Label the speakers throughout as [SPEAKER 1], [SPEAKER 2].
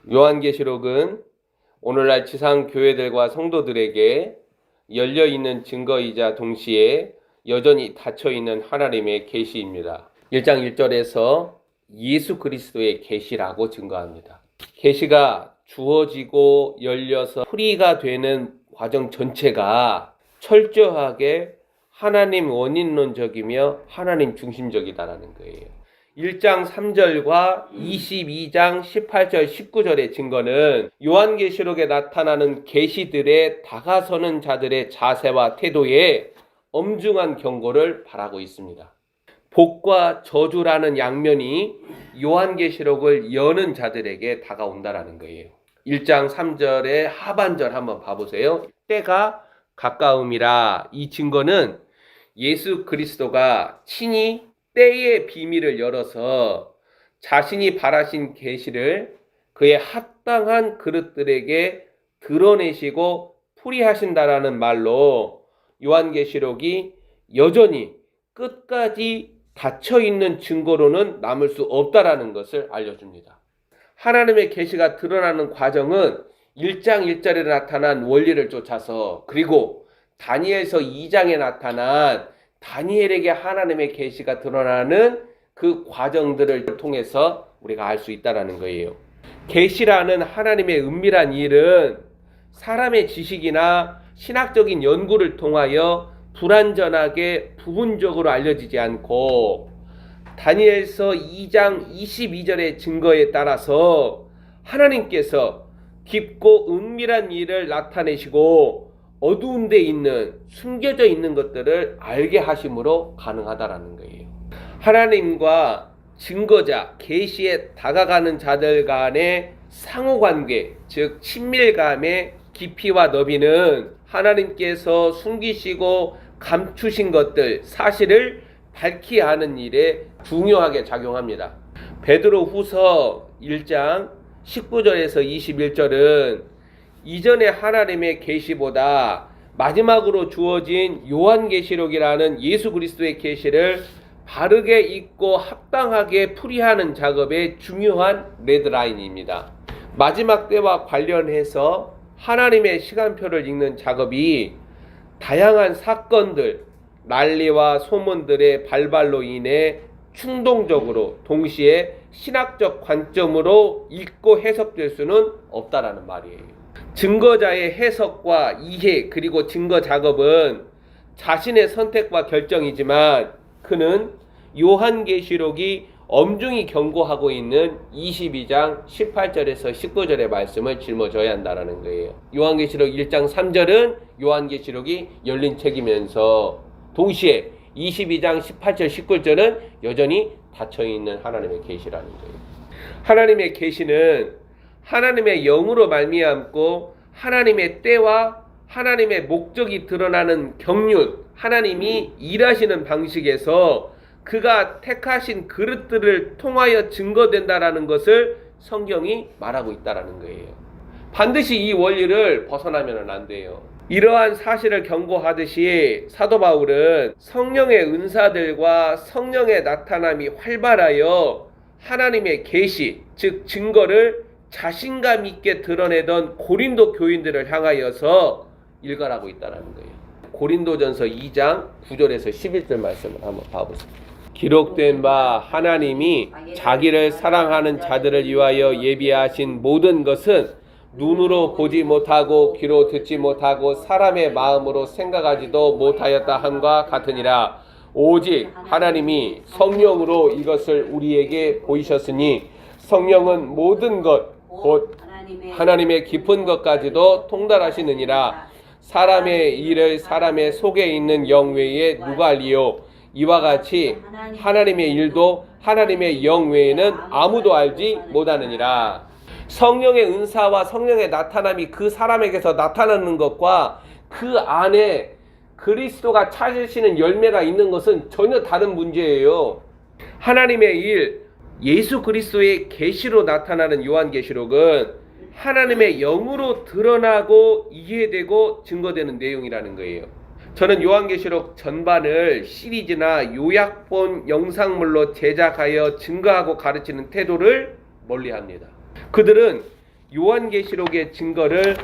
[SPEAKER 1] 요한계시록은 오늘날 지상 교회들과 성도들에게 열려있는 증거이자 동시에 여전히 닫혀있는 하나님의 계시입니다. 1장 1절에서 예수 그리스도의 계시라고 증거합니다. 계시가 주어지고 열려서 풀이가 되는 과정 전체가 철저하게 하나님 원인론적이며 하나님 중심적이다라는 거예요. 1장 3절과 22장 18절 19절의 증거는 요한계시록에 나타나는 계시들의 다가서는 자들의 자세와 태도에 엄중한 경고를 바라고 있습니다. 복과 저주라는 양면이 요한계시록을 여는 자들에게 다가온다라는 거예요. 1장 3절의 하반절 한번 봐보세요. 때가 가까움이라. 이 증거는 예수 그리스도가 친히 때의 비밀을 열어서 자신이 바라신 계시를 그의 합당한 그릇들에게 드러내시고 풀이하신다라는 말로 요한계시록이 여전히 끝까지 닫혀있는 증거로는 남을 수 없다라는 것을 알려줍니다. 하나님의 계시가 드러나는 과정은 1장 1절에 나타난 원리를 쫓아서, 그리고 다니엘서 2장에 나타난 다니엘에게 하나님의 계시가 드러나는 그 과정들을 통해서 우리가 알 수 있다는 거예요. 계시라는 하나님의 은밀한 일은 사람의 지식이나 신학적인 연구를 통하여 불완전하게 부분적으로 알려지지 않고, 다니엘서 2장 22절의 증거에 따라서 하나님께서 깊고 은밀한 일을 나타내시고 어두운 데 있는, 숨겨져 있는 것들을 알게 하심으로 가능하다라는 거예요. 하나님과 증거자, 계시에 다가가는 자들 간의 상호관계, 즉 친밀감의 깊이와 너비는 하나님께서 숨기시고 감추신 것들, 사실을 밝히 하는 일에 중요하게 작용합니다. 베드로 후서 1장 19절에서 21절은 이전의 하나님의 계시보다 마지막으로 주어진 요한계시록이라는 예수 그리스도의 계시를 바르게 읽고 합당하게 풀이하는 작업의 중요한 레드라인입니다. 마지막 때와 관련해서 하나님의 시간표를 읽는 작업이 다양한 사건들, 난리와 소문들의 발발로 인해 충동적으로 동시에 신학적 관점으로 읽고 해석될 수는 없다라는 말이에요. 증거자의 해석과 이해, 그리고 증거 작업은 자신의 선택과 결정이지만, 그는 요한계시록이 엄중히 경고하고 있는 22장 18절에서 19절의 말씀을 짊어져야 한다는 거예요. 요한계시록 1장 3절은 요한계시록이 열린 책이면서 동시에 22장 18절 19절은 여전히 닫혀있는 하나님의 계시라는 거예요. 하나님의 계시는 하나님의 영으로 말미암고 하나님의 때와 하나님의 목적이 드러나는 경륜, 하나님이 일하시는 방식에서 그가 택하신 그릇들을 통하여 증거된다라는 것을 성경이 말하고 있다라는 거예요. 반드시 이 원리를 벗어나면 안 돼요. 이러한 사실을 경고하듯이 사도 바울은 성령의 은사들과 성령의 나타남이 활발하여 하나님의 계시, 즉 증거를 자신감 있게 드러내던 고린도 교인들을 향하여서 일갈하고 있다는 거예요. 고린도전서 2장 9절에서 11절 말씀을 한번 봐보세요. 기록된 바 하나님이 자기를 사랑하는 자들을 위하여 예비하신 모든 것은 눈으로 보지 못하고 귀로 듣지 못하고 사람의 마음으로 생각하지도 못하였다 함과 같으니라. 오직 하나님이 성령으로 이것을 우리에게 보이셨으니 성령은 모든 것 곧 하나님의 깊은 것까지도 통달하시느니라. 사람의 일을 사람의 속에 있는 영 외에 누가 알리요? 이와 같이 하나님의 일도 하나님의 영 외에는 아무도 알지 못하느니라. 성령의 은사와 성령의 나타남이 그 사람에게서 나타나는 것과 그 안에 그리스도가 찾으시는 열매가 있는 것은 전혀 다른 문제예요. 하나님의 일, 예수 그리스도의 계시로 나타나는 요한계시록은 하나님의 영으로 드러나고 이해되고 증거되는 내용이라는 거예요. 저는 요한계시록 전반을 시리즈나 요약본 영상물로 제작하여 증거하고 가르치는 태도를 멀리합니다. 그들은 요한계시록의 증거를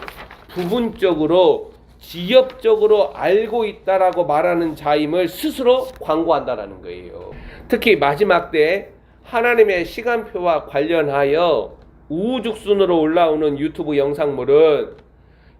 [SPEAKER 1] 부분적으로 지엽적으로 알고 있다라고 말하는 자임을 스스로 광고한다라는 거예요. 특히 마지막 때 하나님의 시간표와 관련하여 우후죽순으로 올라오는 유튜브 영상물은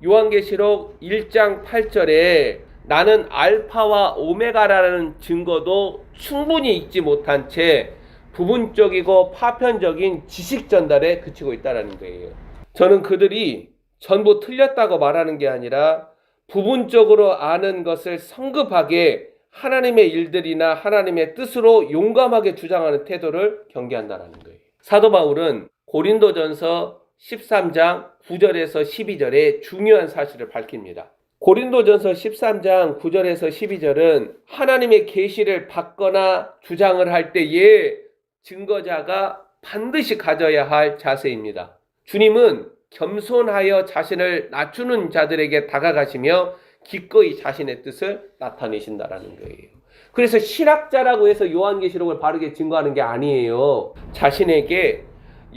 [SPEAKER 1] 요한계시록 1장 8절에 나는 알파와 오메가라는 증거도 충분히 읽지 못한 채 부분적이고 파편적인 지식 전달에 그치고 있다는 거예요. 저는 그들이 전부 틀렸다고 말하는 게 아니라 부분적으로 아는 것을 성급하게 하나님의 일들이나 하나님의 뜻으로 용감하게 주장하는 태도를 경계한다는 거예요. 사도 바울은 고린도전서 13장 9절에서 12절에 중요한 사실을 밝힙니다. 고린도전서 13장 9절에서 12절은 하나님의 계시를 받거나 주장을 할 때에 증거자가 반드시 가져야 할 자세입니다. 주님은 겸손하여 자신을 낮추는 자들에게 다가가시며 기꺼이 자신의 뜻을 나타내신다라는 거예요. 그래서 실학자라고 해서 요한계시록을 바르게 증거하는 게 아니에요. 자신에게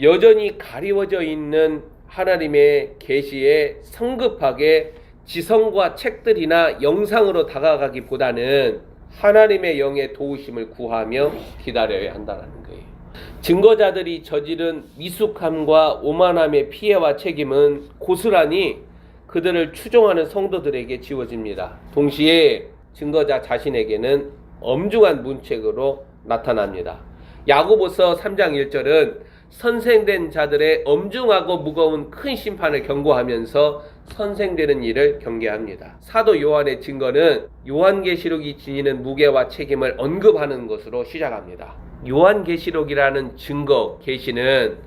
[SPEAKER 1] 여전히 가리워져 있는 하나님의 계시에 성급하게 지성과 책들이나 영상으로 다가가기보다는 하나님의 영의 도우심을 구하며 기다려야 한다는 거예요. 증거자들이 저지른 미숙함과 오만함의 피해와 책임은 고스란히 그들을 추종하는 성도들에게 지워집니다. 동시에 증거자 자신에게는 엄중한 문책으로 나타납니다. 야고보서 3장 1절은 선생된 자들의 엄중하고 무거운 큰 심판을 경고하면서 선생되는 일을 경계합니다. 사도 요한의 증거는 요한계시록이 지니는 무게와 책임을 언급하는 것으로 시작합니다. 요한계시록이라는 증거, 계시는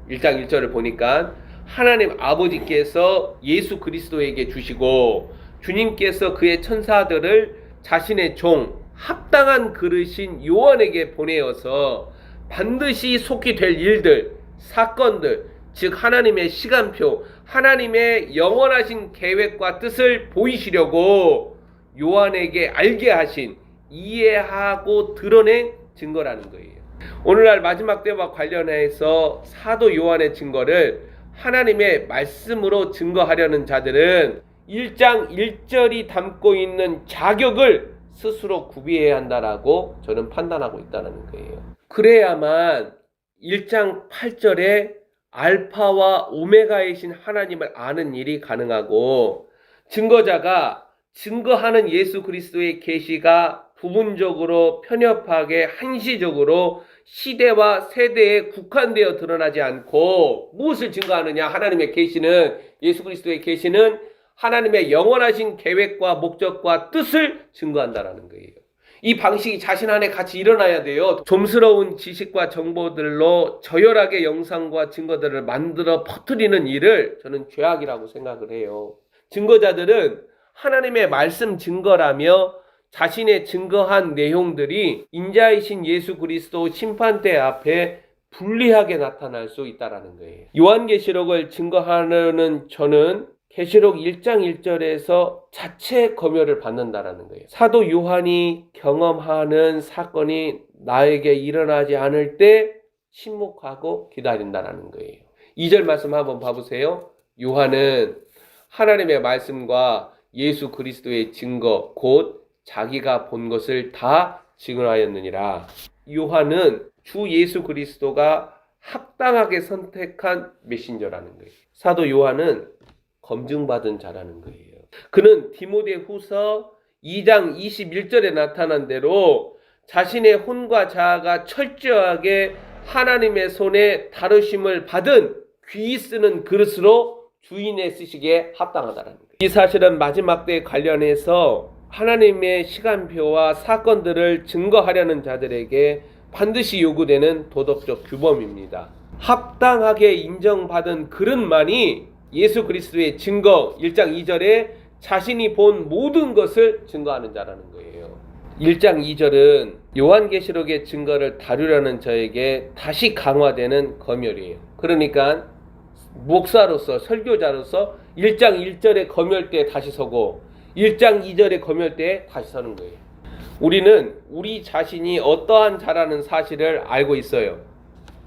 [SPEAKER 1] 1장 1절을 보니까 하나님 아버지께서 예수 그리스도에게 주시고 주님께서 그의 천사들을 자신의 종 합당한 그릇인 요한에게 보내어서 반드시 속히 될 일들, 사건들, 즉 하나님의 시간표, 하나님의 영원하신 계획과 뜻을 보이시려고 요한에게 알게 하신, 이해하고 드러낸 증거라는 거예요. 오늘날 마지막 때와 관련해서 사도 요한의 증거를 하나님의 말씀으로 증거하려는 자들은 1장 1절이 담고 있는 자격을 스스로 구비해야 한다라고 저는 판단하고 있다는 거예요. 그래야만 1장 8절에 알파와 오메가이신 하나님을 아는 일이 가능하고 증거자가 증거하는 예수 그리스도의 계시가 부분적으로 편협하게 한시적으로 시대와 세대에 국한되어 드러나지 않고 무엇을 증거하느냐? 하나님의 계시는, 예수 그리스도의 계시는 하나님의 영원하신 계획과 목적과 뜻을 증거한다라는 거예요. 이 방식이 자신 안에 같이 일어나야 돼요. 좀스러운 지식과 정보들로 저열하게 영상과 증거들을 만들어 퍼뜨리는 일을 저는 죄악이라고 생각을 해요. 증거자들은 하나님의 말씀 증거라며 자신의 증거한 내용들이 인자이신 예수 그리스도 심판대 앞에 불리하게 나타날 수 있다는 거예요. 요한계시록을 증거하는 저는 계시록 1장 1절에서 자체 검열을 받는다라는 거예요. 사도 요한이 경험하는 사건이 나에게 일어나지 않을 때 침묵하고 기다린다라는 거예요. 2절 말씀 한번 봐보세요. 요한은 하나님의 말씀과 예수 그리스도의 증거 곧 자기가 본 것을 다 증언하였느니라. 요한은 주 예수 그리스도가 합당하게 선택한 메신저라는 거예요. 사도 요한은 검증받은 자라는 거예요. 그는 디모데후서 2장 21절에 나타난 대로 자신의 혼과 자아가 철저하게 하나님의 손에 다루심을 받은 귀 쓰는 그릇으로 주인의 쓰시기에 합당하다는 거예요. 이 사실은 마지막 때에 관련해서 하나님의 시간표와 사건들을 증거하려는 자들에게 반드시 요구되는 도덕적 규범입니다. 합당하게 인정받은 그릇만이 예수 그리스도의 증거, 1장 2절에 자신이 본 모든 것을 증거하는 자라는 거예요. 1장 2절은 요한계시록의 증거를 다루려는 저에게 다시 강화되는 검열이에요. 그러니까 목사로서, 설교자로서 1장 1절의 검열대에 다시 서고 1장 2절의 검열대에 다시 서는 거예요. 우리는 우리 자신이 어떠한 자라는 사실을 알고 있어요.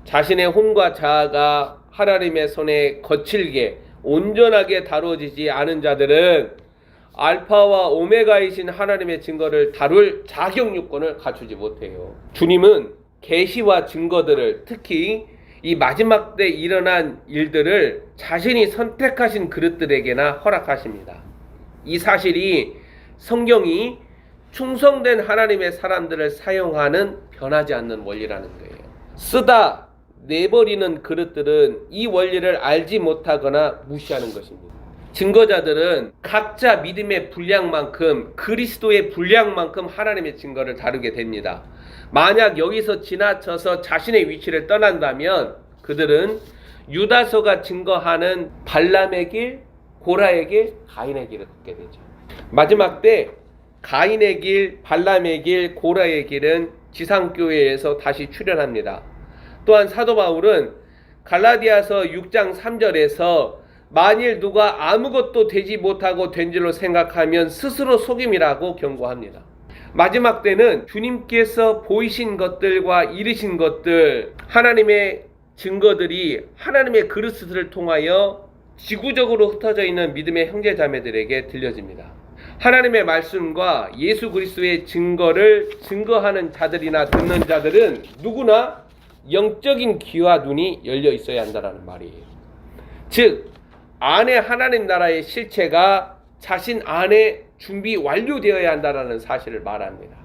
[SPEAKER 1] 자신의 혼과 자아가 하나님의 손에 거칠게 온전하게 다뤄지지 않은 자들은 알파와 오메가이신 하나님의 증거를 다룰 자격요건을 갖추지 못해요. 주님은 계시와 증거들을, 특히 이 마지막 때 일어난 일들을 자신이 선택하신 그릇들에게나 허락하십니다. 이 사실이 성경이 충성된 하나님의 사람들을 사용하는 변하지 않는 원리라는 거예요. 쓰다 내버리는 그릇들은 이 원리를 알지 못하거나 무시하는 것입니다. 증거자들은 각자 믿음의 분량만큼, 그리스도의 분량만큼 하나님의 증거를 다루게 됩니다. 만약 여기서 지나쳐서 자신의 위치를 떠난다면 그들은 유다서가 증거하는 발람의 길, 고라의 길, 가인의 길을 걷게 되죠. 마지막 때 가인의 길, 발람의 길, 고라의 길은 지상교회에서 다시 출현합니다. 또한 사도 바울은 갈라디아서 6장 3절에서 만일 누가 아무것도 되지 못하고 된 줄로 생각하면 스스로 속임이라고 경고합니다. 마지막 때는 주님께서 보이신 것들과 이르신 것들, 하나님의 증거들이 하나님의 그릇을 통하여 지구적으로 흩어져 있는 믿음의 형제자매들에게 들려집니다. 하나님의 말씀과 예수 그리스도의 증거를 증거하는 자들이나 듣는 자들은 누구나 영적인 귀와 눈이 열려 있어야 한다는 말이에요. 즉 안에 하나님 나라의 실체가 자신 안에 준비 완료되어야 한다는 사실을 말합니다.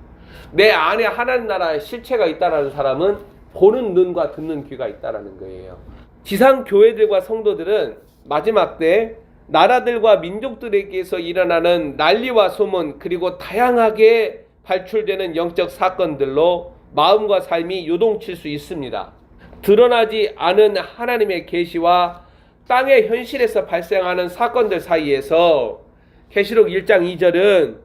[SPEAKER 1] 내 안에 하나님 나라의 실체가 있다는 사람은 보는 눈과 듣는 귀가 있다는 거예요. 지상 교회들과 성도들은 마지막 때 나라들과 민족들에게서 일어나는 난리와 소문, 그리고 다양하게 발출되는 영적 사건들로 마음과 삶이 요동칠 수 있습니다. 드러나지 않은 하나님의 계시와 땅의 현실에서 발생하는 사건들 사이에서 계시록 1장 2절은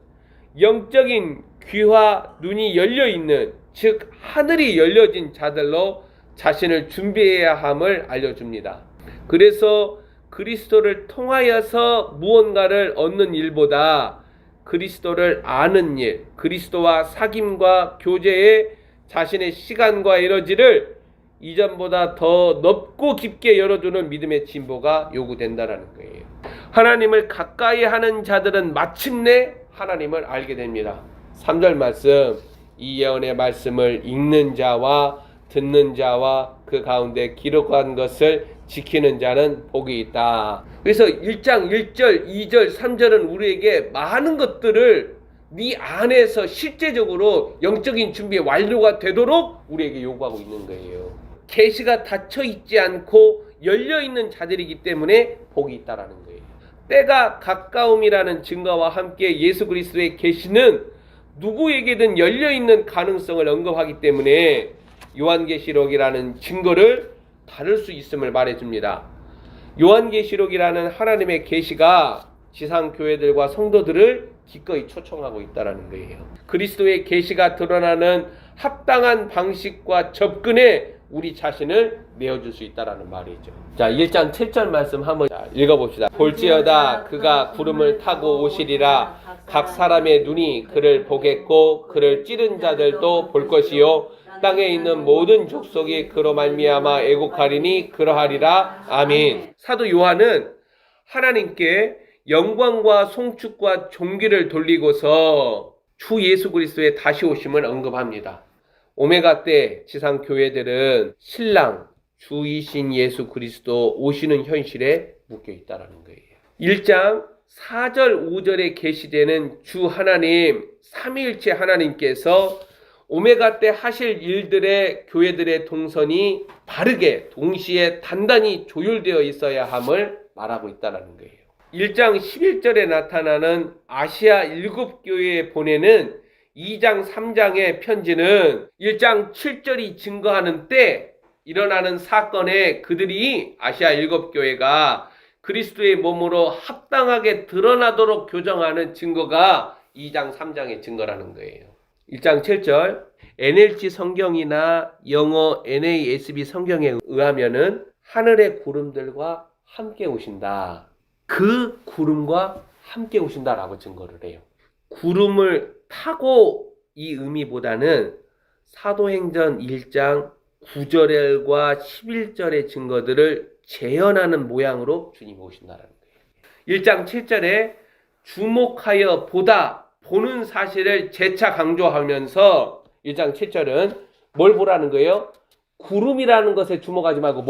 [SPEAKER 1] 영적인 귀와 눈이 열려있는, 즉 하늘이 열려진 자들로 자신을 준비해야 함을 알려줍니다. 그래서 그리스도를 통하여서 무언가를 얻는 일보다 그리스도를 아는 일, 그리스도와 사귐과 교제에 자신의 시간과 에너지를 이전보다 더 넓고 깊게 열어주는 믿음의 진보가 요구된다는 거예요. 하나님을 가까이 하는 자들은 마침내 하나님을 알게 됩니다. 3절 말씀, 이 예언의 말씀을 읽는 자와 듣는 자와 그 가운데 기록한 것을 지키는 자는 복이 있다. 그래서 1장 1절, 2절, 3절은 우리에게 많은 것들을 네 안에서 실제적으로 영적인 준비 완료가 되도록 우리에게 요구하고 있는 거예요. 계시가 닫혀 있지 않고 열려 있는 자들이기 때문에 복이 있다라는 거예요. 때가 가까움이라는 증거와 함께 예수 그리스도의 계시는 누구에게든 열려 있는 가능성을 언급하기 때문에 요한계시록이라는 증거를 다룰 수 있음을 말해줍니다. 요한계시록이라는 하나님의 계시가 지상 교회들과 성도들을 기꺼이 초청하고 있다라는 거예요. 그리스도의 계시가 드러나는 합당한 방식과 접근에 우리 자신을 내어줄 수 있다라는 말이죠. 자, 1장 7절 말씀 한번 읽어봅시다. 볼지어다 그가 구름을 타고 오시리라. 각 사람의 눈이 그를 보겠고 그를 찌른 자들도 볼 것이요 땅에 있는 모든 족속이 그로 말미암아 애곡하리니 그러하리라. 아멘. 사도 요한은 하나님께 영광과 송축과 존귀를 돌리고서 주 예수 그리스도의 다시 오심을 언급합니다. 오메가 때 지상 교회들은 신랑 주이신 예수 그리스도 오시는 현실에 묶여 있다라는 거예요. 1장 4절 5절에 계시되는 주 하나님, 삼위일체 하나님께서 오메가 때 하실 일들의 교회들의 동선이 바르게 동시에 단단히 조율되어 있어야 함을 말하고 있다는 거예요. 1장 11절에 나타나는 아시아 7교회에 보내는 2장 3장의 편지는 1장 7절이 증거하는 때 일어나는 사건에 그들이 아시아 7교회가 그리스도의 몸으로 합당하게 드러나도록 교정하는 증거가 2장 3장의 증거라는 거예요. 1장 7절 NLT 성경이나 영어 NASB 성경에 의하면은 하늘의 구름들과 함께 오신다. 그 구름과 함께 오신다라고 증거를 해요. 구름을 타고 이 의미보다는 사도행전 1장 9절과 11절의 증거들을 재현하는 모양으로 주님이 오신다는 거예요. 1장 7절에 주목하여 보는 사실을 재차 강조하면서 1장 7절은 뭘 보라는 거예요? 구름이라는 것에 주목하지 말고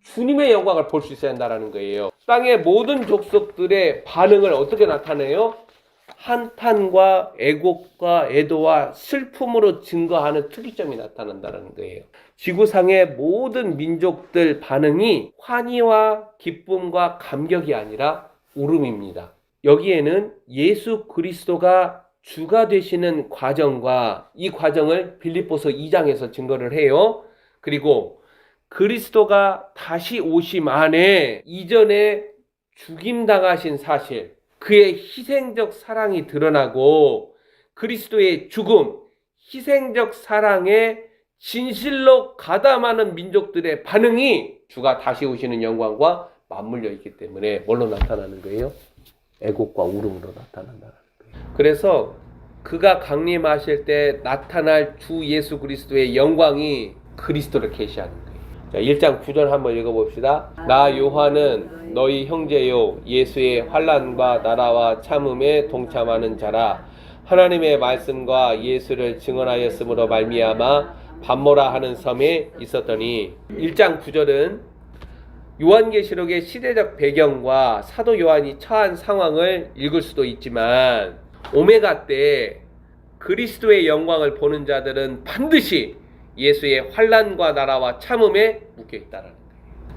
[SPEAKER 1] 주님의 영광을 볼 수 있어야 한다는 거예요. 땅의 모든 족속들의 반응을 어떻게 나타내요? 한탄과 애곡과 애도와 슬픔으로 증거하는 특이점이 나타난다는 거예요. 지구상의 모든 민족들 반응이 환희와 기쁨과 감격이 아니라 울음입니다. 여기에는 예수 그리스도가 주가 되시는 과정과 이 과정을 빌립보서 2장에서 증거를 해요. 그리고 그리스도가 다시 오심 안에 이전에 죽임당하신 사실, 그의 희생적 사랑이 드러나고 그리스도의 죽음, 희생적 사랑에 진실로 가담하는 민족들의 반응이 주가 다시 오시는 영광과 맞물려 있기 때문에 뭘로 나타나는 거예요? 애곡과 울음으로 나타난다는 거예요. 그래서 그가 강림하실 때 나타날 주 예수 그리스도의 영광이 그리스도를 계시하는 거예요. 자, 1장 9절 한번 읽어봅시다. 나 요한은 너희 형제요 예수의 환난과 나라와 참음에 동참하는 자라. 하나님의 말씀과 예수를 증언하였으므로 말미암아 반모라 하는 섬에 있었더니. 1장 9절은 요한계시록의 시대적 배경과 사도 요한이 처한 상황을 읽을 수도 있지만 오메가 때 그리스도의 영광을 보는 자들은 반드시 예수의 환난과 나라와 참음에 묶여있다는 거예요.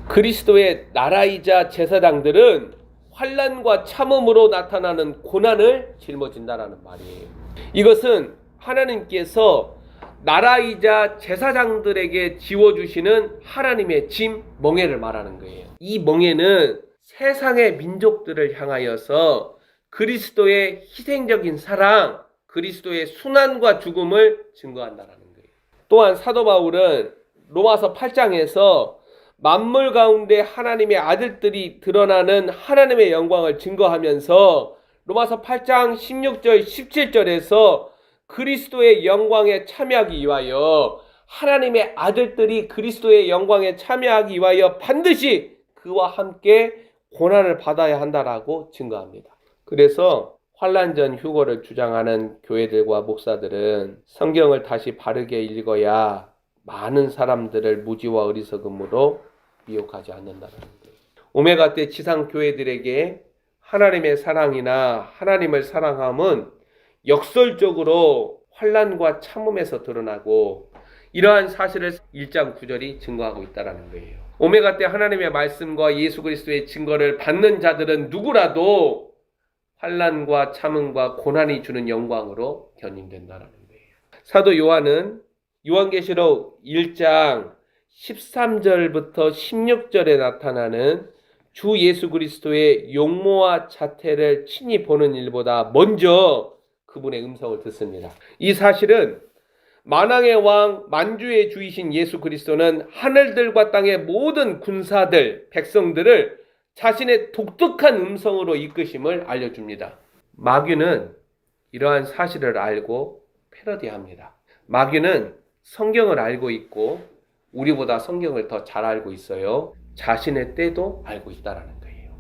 [SPEAKER 1] 그리스도의 나라이자 제사장들은 환난과 참음으로 나타나는 고난을 짊어진다는 말이에요. 이것은 하나님께서 나라이자 제사장들에게 지워주시는 하나님의 짐, 멍에를 말하는 거예요. 이 멍에는 세상의 민족들을 향하여서 그리스도의 희생적인 사랑, 그리스도의 순환과 죽음을 증거한다는 거예요. 또한 사도 바울은 로마서 8장에서 만물 가운데 하나님의 아들들이 드러나는 하나님의 영광을 증거하면서 로마서 8장 16절 17절에서 그리스도의 영광에 참여하기 위하여 하나님의 아들들이 그리스도의 영광에 참여하기 위하여 반드시 그와 함께 고난을 받아야 한다라고 증거합니다. 그래서 환난전 휴거를 주장하는 교회들과 목사들은 성경을 다시 바르게 읽어야 많은 사람들을 무지와 어리석음으로 미혹하지 않는다는 거예요. 오메가 때 지상 교회들에게 하나님의 사랑이나 하나님을 사랑함은 역설적으로 환난과 참음에서 드러나고 이러한 사실을 1장 9절이 증거하고 있다는 거예요. 오메가 때 하나님의 말씀과 예수 그리스도의 증거를 받는 자들은 누구라도 환난과 참음과 고난이 주는 영광으로 견인된다는 거예요. 사도 요한은 요한계시록 1장 13절부터 16절에 나타나는 주 예수 그리스도의 용모와 자태를 친히 보는 일보다 먼저 그분의 음성을 듣습니다. 이 사실은 만왕의 왕 만주의 주이신 예수 그리스도는 하늘들과 땅의 모든 군사들, 백성들을 자신의 독특한 음성으로 이끄심을 알려줍니다. 마귀는 이러한 사실을 알고 패러디합니다. 마귀는 성경을 알고 있고 우리보다 성경을 더 잘 알고 있어요. 자신의 때도 알고 있다는 거예요.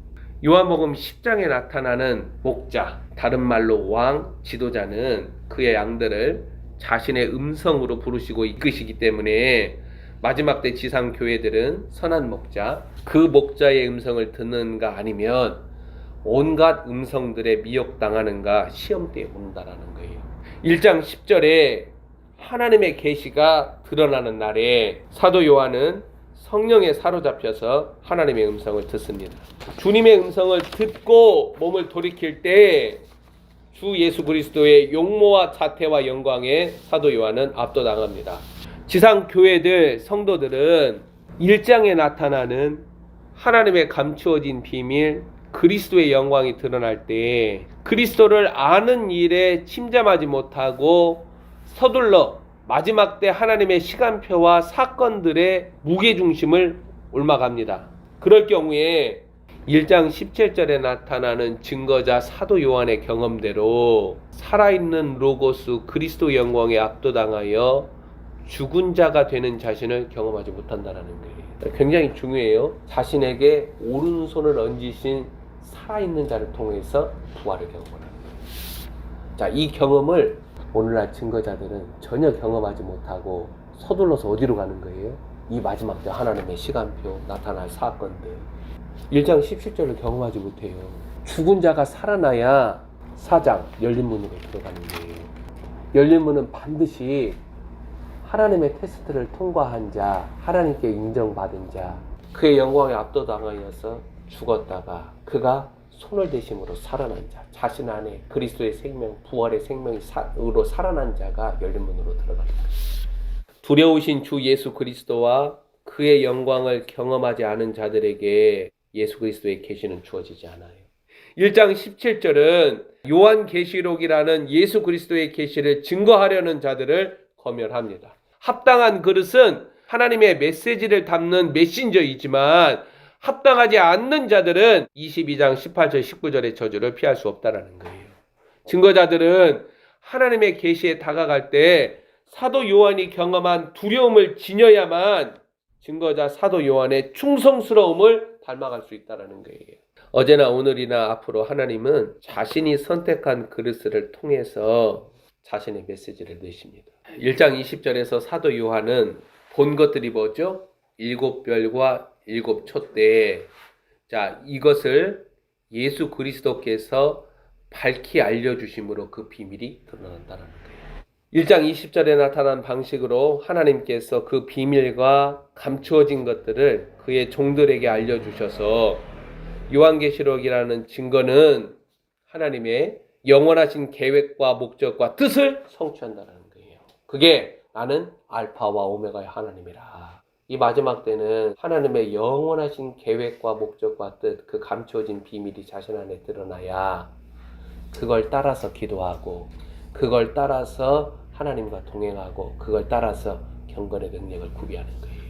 [SPEAKER 1] 요한복음 10장에 나타나는 목자, 다른 말로 왕, 지도자는 그의 양들을 자신의 음성으로 부르시고 이끄시기 때문에 마지막 때 지상 교회들은 선한 목자, 그 목자의 음성을 듣는가 아니면 온갖 음성들에 미혹당하는가 시험대에 온다라는 거예요. 1장 10절에 하나님의 계시가 드러나는 날에 사도 요한은 성령에 사로잡혀서 하나님의 음성을 듣습니다. 주님의 음성을 듣고 몸을 돌이킬 때 주 예수 그리스도의 용모와 자태와 영광에 사도 요한은 압도당합니다. 지상 교회들 성도들은 1장에 나타나는 하나님의 감추어진 비밀, 그리스도의 영광이 드러날 때 그리스도를 아는 일에 침잠하지 못하고 서둘러 마지막 때 하나님의 시간표와 사건들의 무게중심을 옮아갑니다. 그럴 경우에 1장 17절에 나타나는 증거자 사도 요한의 경험대로 살아있는 로고스 그리스도 영광에 압도당하여 죽은 자가 되는 자신을 경험하지 못한다라는 거예요. 굉장히 중요해요. 자신에게 오른손을 얹으신 살아있는 자를 통해서 부활을 경험하는 거예요. 자, 이 경험을 오늘날 증거자들은 전혀 경험하지 못하고 서둘러서 어디로 가는 거예요? 이 마지막 때 하나님의 시간표, 나타날 사건들 1장 17절을 경험하지 못해요. 죽은 자가 살아나야 4장 열린 문으로 들어가는 거예요. 열린 문은 반드시 하나님의 테스트를 통과한 자, 하나님께 인정받은 자, 그의 영광에 압도당하여서 죽었다가 그가 손을 대심으로 살아난 자, 자신 안에 그리스도의 생명, 부활의 생명으로 살아난 자가 열린 문으로 들어갑니다. 두려우신 주 예수 그리스도와 그의 영광을 경험하지 않은 자들에게 예수 그리스도의 계시는 주어지지 않아요. 1장 17절은 요한계시록이라는 예수 그리스도의 계시를 증거하려는 자들을 검열합니다. 합당한 그릇은 하나님의 메시지를 담는 메신저이지만 합당하지 않는 자들은 22장 18절 19절의 저주를 피할 수 없다라는 거예요. 증거자들은 하나님의 계시에 다가갈 때 사도 요한이 경험한 두려움을 지녀야만 증거자 사도 요한의 충성스러움을 닮아갈 수 있다라는 거예요. 어제나 오늘이나 앞으로 하나님은 자신이 선택한 그릇을 통해서 자신의 메시지를 내십니다. 1장 20절에서 사도 요한은 본 것들이 뭐죠? 7별과 7촛대. 자, 이것을 예수 그리스도께서 밝히 알려주심으로 그 비밀이 드러난다는 거예요. 1장 20절에 나타난 방식으로 하나님께서 그 비밀과 감추어진 것들을 그의 종들에게 알려주셔서 요한계시록이라는 증거는 하나님의 영원하신 계획과 목적과 뜻을 성취한다는 거예요. 그게 나는 알파와 오메가의 하나님이라. 이 마지막 때는 하나님의 영원하신 계획과 목적과 뜻, 그 감추어진 비밀이 자신 안에 드러나야 그걸 따라서 기도하고 그걸 따라서 하나님과 동행하고 그걸 따라서 경건의 능력을 구비하는 거예요.